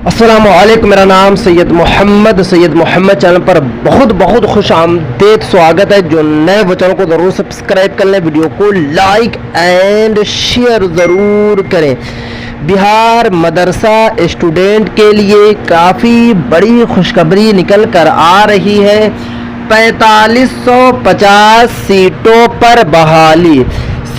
अस्सलामुअलैकुम, मेरा नाम सैयद मोहम्मद चैनल पर बहुत बहुत खुश आमदेद स्वागत है। जो नए वो चैनल को ज़रूर सब्सक्राइब कर लें, वीडियो को लाइक एंड शेयर ज़रूर करें। बिहार मदरसा स्टूडेंट के लिए काफ़ी बड़ी खुशखबरी निकल कर आ रही है। 4550 सीटों पर बहाली,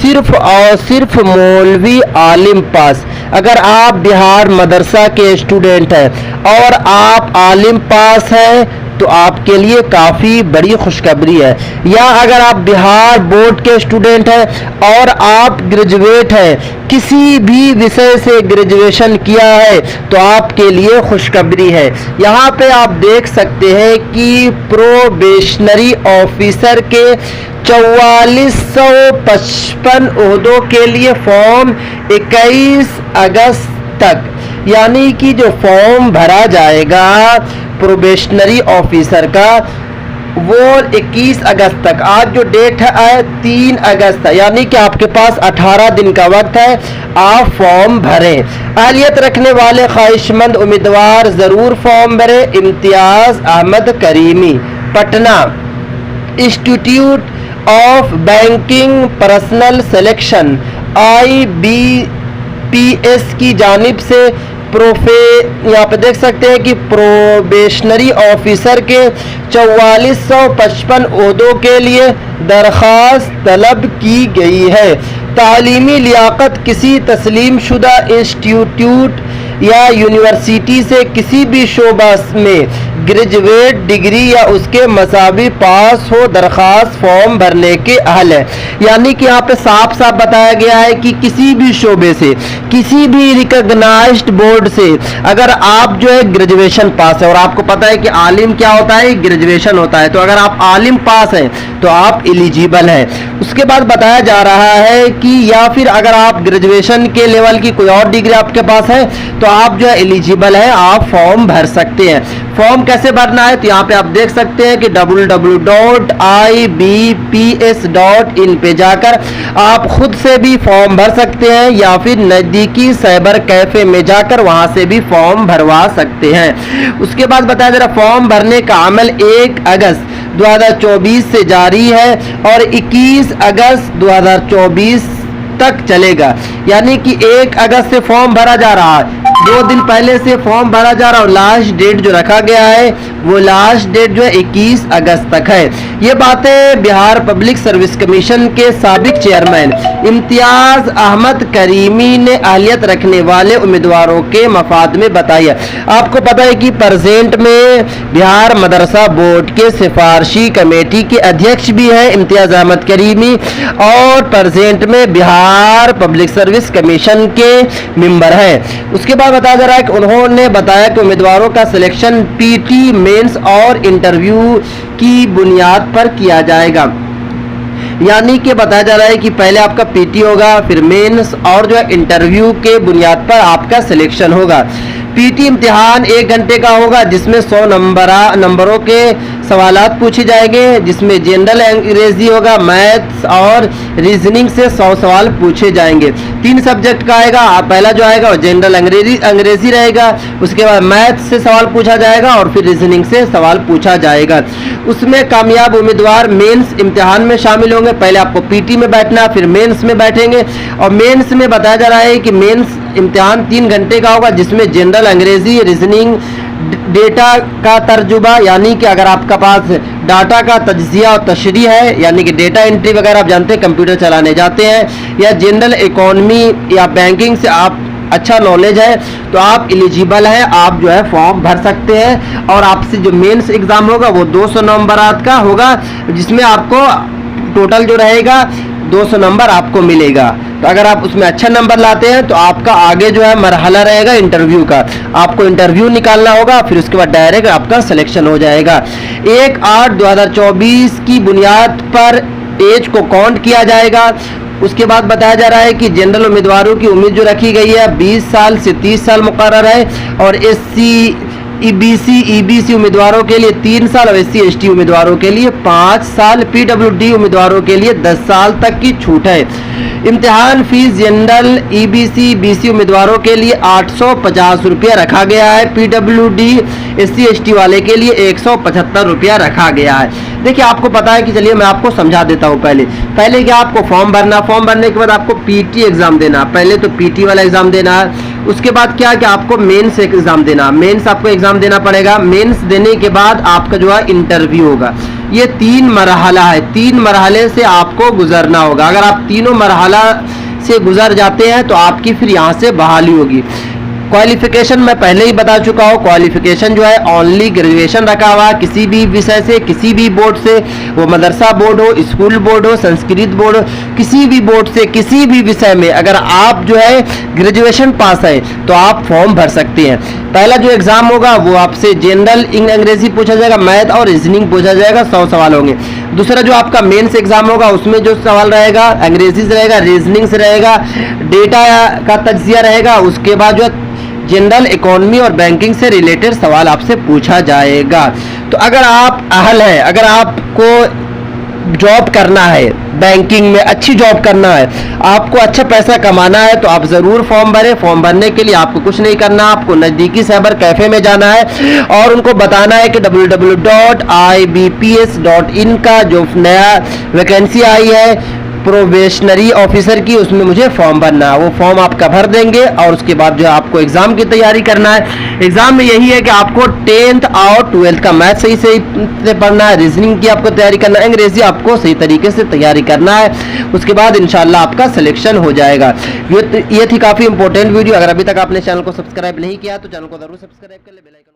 सिर्फ और सिर्फ मौलवी आलिम पास। अगर आप बिहार मदरसा के स्टूडेंट हैं और आप आलिम पास हैं तो आपके लिए काफ़ी बड़ी खुशखबरी है। या अगर आप बिहार बोर्ड के स्टूडेंट हैं और आप ग्रेजुएट हैं, किसी भी विषय से ग्रेजुएशन किया है तो आपके लिए खुशखबरी है। यहाँ पे आप देख सकते हैं कि प्रोबेशनरी ऑफिसर के 4455 ओहदों के लिए फॉर्म 21 अगस्त तक, यानी कि जो फॉर्म भरा जाएगा प्रोबेशनरी ऑफिसर का वो 21 अगस्त तक। आज जो डेट है 3 अगस्त है, यानी कि आपके पास 18 दिन का वक्त है, आप फॉर्म भरें। अहलियत रखने वाले ख्वाहिशमंद उम्मीदवार ज़रूर फॉर्म भरें। Imtiaz Ahmed Karimi, Patna, Institute of Banking Personnel Selection IBPS की जानिब से यहाँ पे देख सकते हैं कि प्रोबेशनरी ऑफिसर के 4455 ओहदों के लिए दरख्वास्त तलब की गई है। तालीमी लियाकत किसी तस्लीम शुदा इंस्टीट्यूट या यूनिवर्सिटी से किसी भी शोबा में ग्रेजुएट डिग्री या उसके मसावी पास हो, दरख्वास्त फॉर्म भरने के अहल है। यानी कि यहाँ पे साफ साफ बताया गया है कि किसी भी शोबे से, किसी भी रिकॉग्नाइज्ड बोर्ड से अगर आप जो है ग्रेजुएशन पास है, और आपको पता है कि आलिम क्या होता है, ग्रेजुएशन होता है, तो अगर आप आलिम पास हैं तो आप एलिजिबल हैं। उसके बाद बताया जा रहा है कि या फिर अगर आप ग्रेजुएशन के लेवल की कोई और डिग्री आपके पास है तो आप जो है एलिजिबल है, आप फॉर्म भर सकते हैं। फॉर्म कैसे भरना है तो यहाँ पे आप देख सकते हैं कि www.ibps.in पे जाकर आप खुद से भी फॉर्म भर सकते हैं या फिर नज़दीकी साइबर कैफे में जाकर वहां से भी फॉर्म भरवा सकते हैं। उसके बाद बताया जा रहा फॉर्म भरने का अमल 1 अगस्त 2024 से जारी है और 21 अगस्त 2024 तक चलेगा। यानी कि 1 अगस्त से फॉर्म भरा जा रहा है, 2 दिन पहले से फॉर्म भरा जा रहा है और लास्ट डेट जो रखा गया है वो लास्ट डेट जो है 21 अगस्त तक है। ये बातें बिहार पब्लिक सर्विस कमीशन के साबिक चेयरमैन इम्तियाज अहमद करीमी ने अहलियत रखने वाले उम्मीदवारों के मफाद में बताई है। आपको पता है कि प्रेजेंट में बिहार मदरसा बोर्ड के सिफारशी कमेटी के अध्यक्ष भी है इम्तियाज अहमद करीमी, और प्रेजेंट में बिहार पब्लिक सर्विस कमीशन के मेंबर हैं। उसके बाद बताया जा रहा है कि उन्होंने बताया कि उम्मीदवारों का सिलेक्शन पीटी, मेंस और इंटरव्यू की बुनियाद पर किया जाएगा। यानी कि बताया जा रहा है कि पहले आपका पीटी होगा, फिर मेंस और जो है इंटरव्यू के बुनियाद पर आपका सिलेक्शन होगा। पीटी इम्तिहान 1 घंटे का होगा जिसमें 100 नंबरों के सवालात पूछे जाएंगे, जिसमें जनरल अंग्रेजी होगा, मैथ्स और रीजनिंग से 100 सवाल पूछे जाएंगे। 3 सब्जेक्ट का आएगा, पहला जो आएगा वो जनरल अंग्रेजी रहेगा, उसके बाद मैथ्स से सवाल पूछा जाएगा और फिर रीजनिंग से सवाल पूछा जाएगा। उसमें कामयाब उम्मीदवार मेंस इम्तिहान में शामिल होंगे। पहले आपको पीटी में बैठना, फिर मेंस में बैठेंगे, और मेंस में बताया जा रहा है कि मेंस इम्तिहान 3 घंटे का होगा जिसमें जनरल अंग्रेजी, रीजनिंग, डेटा का तर्जुबा, यानी कि अगर आपका पास डाटा का तज्जिया और तशरीह है, यानी कि डेटा एंट्री वगैरह आप जानते हैं, कंप्यूटर चलाने जाते हैं, या जनरल इकोनॉमी या बैंकिंग से आप अच्छा नॉलेज है तो आप एलिजिबल हैं, आप जो है फॉर्म भर सकते हैं। और आपसे जो मेंस एग्जाम होगा वो 200 नंबरात का होगा, जिसमें आपको टोटल जो रहेगा 200 नंबर आपको मिलेगा। तो अगर आप उसमें अच्छा नंबर लाते हैं तो आपका आगे जो है मरहला रहेगा इंटरव्यू का, आपको इंटरव्यू निकालना होगा, फिर उसके बाद डायरेक्ट आपका सिलेक्शन हो जाएगा। 1/8/2024 की बुनियाद पर एज को काउंट किया जाएगा। उसके बाद बताया जा रहा है कि जनरल उम्मीदवारों की उम्मीद जो रखी गई है 20 साल से 30 साल मुकर्रर है, और SC ईबीसी उम्मीदवारों के लिए 3 साल और SC/ST उम्मीदवारों के लिए 5 साल, PWD उम्मीदवारों के लिए 10 साल तक की छूट है। इम्तिहान फीस जनरल BC उम्मीदवारों के लिए 850 रुपया रखा गया है। PWD SC/ST वाले के लिए 175 रुपया रखा गया है। देखिए आपको पता है कि चलिए मैं आपको समझा देता हूँ। पहले क्या आपको फॉर्म भरने के बाद आपको PT एग्जाम देना। पहले तो PT वाला एग्जाम देना है, उसके बाद क्या कि आपको मेंस एग्जाम देना। मेंस आपको एग्जाम देना पड़ेगा। मेंस देने के बाद आपका जो है इंटरव्यू होगा। ये 3 मरहला है, 3 मरहले से आपको गुजरना होगा। अगर आप तीनों मरहला से गुजर जाते हैं तो आपकी फिर यहाँ से बहाली होगी। क्वालिफिकेशन मैं पहले ही बता चुका हूँ। क्वालिफिकेशन जो है ओनली ग्रेजुएशन रखा हुआ, किसी भी विषय से, किसी भी बोर्ड से, वो मदरसा बोर्ड हो, स्कूल बोर्ड हो, संस्कृत बोर्ड हो, किसी भी बोर्ड से किसी भी विषय में अगर आप जो है ग्रेजुएशन पास है तो आप फॉर्म भर सकते हैं। पहला जो एग्जाम होगा वो आपसे जनरल अंग्रेजी पूछा जाएगा, मैथ और रीजनिंग पूछा जाएगा, 100 सवाल होंगे। दूसरा जो आपका मेंस एग्जाम होगा उसमें जो सवाल रहेगा अंग्रेजी से रहेगा, रीजनिंग से रहेगा, डेटा का तज्जिया रहेगा। उसके बाद जो जनरल इकोनॉमी और बैंकिंग से रिलेटेड सवाल आपसे पूछा जाएगा। तो अगर आप अहल हैं, अगर आपको जॉब करना है, बैंकिंग में अच्छी जॉब करना है, आपको अच्छा पैसा कमाना है तो आप ज़रूर फॉर्म भरें। फॉर्म भरने के लिए आपको कुछ नहीं करना, आपको नज़दीकी साइबर कैफ़े में जाना है और उनको बताना है कि www.ibps.in का जो नया वैकेंसी आई है प्रोबेशनरी ऑफिसर की, उसमें मुझे फॉर्म भरना है। वो फॉर्म आपका भर देंगे और उसके बाद जो आपको एग्जाम की तैयारी करना है। एग्जाम में यही है कि आपको 10th और 12th का मैथ सही से पढ़ना है, रीजनिंग की आपको तैयारी करना है, अंग्रेजी आपको सही तरीके से तैयारी करना है। उसके बाद इंशाल्लाह आपका सिलेक्शन हो जाएगा। ये थी काफ़ी इंपॉर्टेंट वीडियो। अगर अभी तक आपने चैनल को सब्सक्राइब नहीं किया तो चैनल को जरूर सब्सक्राइब कर ले, बेल आइकन